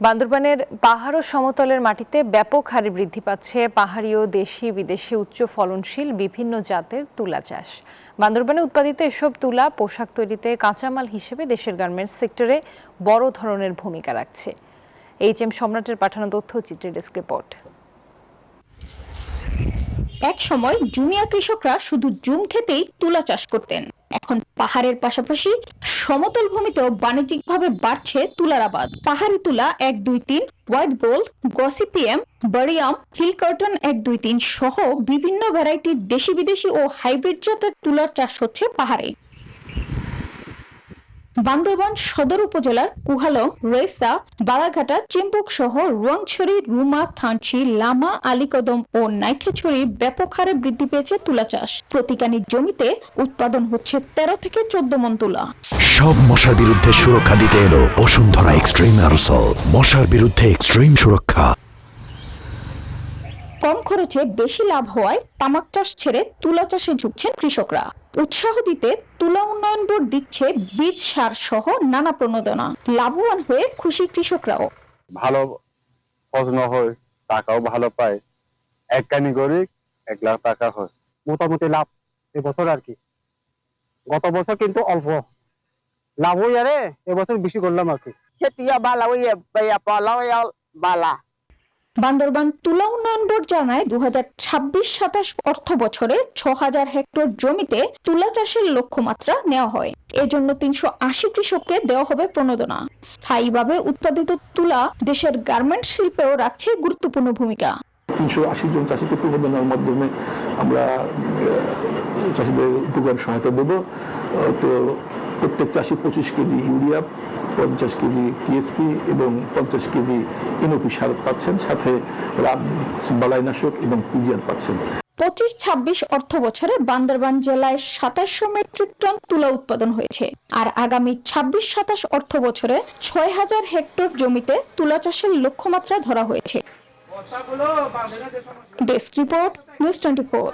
বান্দরবানের পাহাড় ও সমতলের মাটিতে ব্যাপক হারে বৃদ্ধি পাচ্ছে পাহাড়ি ও দেশি বিদেশি উচ্চ ফলনশীল বিভিন্ন জাতের তুলা চাষ। বান্দরবানে উৎপাদিত এসব তুলা পোশাক তৈরিতে কাঁচামাল হিসেবে দেশের গার্মেন্টস সেক্টরে বড় ধরনের ভূমিকা রাখছে। এইচ.এম. সম্রাটের পাঠানো তথ্যচিত্রের ডেস্ক রিপোর্ট। এক সময় জুমিয়া কৃষকরা শুধু জুম খেতেই তুলা চাষ করতেন। এখন পাহাড়ের পাশাপাশি সমতল ভূমিতেও বাণিজ্যিকভাবে বাড়ছে তুলার আবাদ। পাহাড়ি তুলা 1-2-3, হোয়াইট গোল্ড, গসিপিএম, বারিয়াম, হিল কটন 1-2-3 সহ বিভিন্ন ভ্যারাইটির দেশি বিদেশি ও হাইব্রিড জাতের তুলার চাষ হচ্ছে পাহাড়ে। বান্দরবান সদর উপজেলার কুহালং, রেসা, বালাঘাটা, চিম্পুক সহ রোয়াংছড়ি, রুমা, থানচি, লামা, আলীকদম ও নাইখাছড়ির ব্যাপক হারে বৃদ্ধি পেয়েছে তুলা চাষ। প্রতিকানি জমিতে উৎপাদন হচ্ছে 13 থেকে 14 মন তুলা। সব মশার বিরুদ্ধে সুরক্ষা দিতে এলো বসুন্ধরা এক্সট্রিম অ্যারোসল, মশার বিরুদ্ধে এক্সট্রিম সুরক্ষা। কম খরচে বেশি লাভ হওয়ায় তামাক চাষ ছেড়ে তুলা চাষে ঝুঁকছেন কৃষকরা। উৎসাহ দিতে তুলা উন্নয়ন বোর্ড দিচ্ছে বীজ, সার সহ নানা প্রণোদনা। লাভবান হয়ে খুশি কৃষকরাও। ভালো ফসল হয়, টাকাও ভালো পায়। এক কানি করে 1 লাখ টাকা হয়। মোটামুটি লাভ এবছর আর কি। গত বছর কিন্তু অল্প লাভ হই, আরে এবছর বেশি করলাম আর কি। বান্দরবান তুলা উন্নয়ন বোর্ড জানায় 2026-27 অর্থ বছরে 6000 হেক্টর জমিতে তুলা চাষের লক্ষ্যমাত্রা নেওয়া হয়। এজন্য 380 কৃষককে দেওয়া হবে প্রণোদনা। স্থায়ীভাবে উৎপাদিত তুলা দেশের গার্মেন্টস শিল্পেও রাখছে গুরুত্বপূর্ণ ভূমিকা। 380 জন চাষিকে প্রণোদনার মাধ্যমে আমরা চাষিদের উপকার সহায়তা দেব। তো প্রত্যেক চাষি 25 কেজি ইউরিয়া, 50 কেজি টিএসপি এবং 50 কেজি এনওপি সার পাচ্ছেন, সাথে বালাইনাশক এবং পিজিআর পাচ্ছেন। 25-26 অর্থ বছরে বান্দরবান জেলায় 2700 মেট্রিক টন তুলা উৎপাদন হয়েছে। আর আগামী 26-27 অর্থ বছরে 6000 হেক্টর জমিতে তুলা চাষের লক্ষ্যমাত্রা ধরা হয়েছে। Desk report, news 24।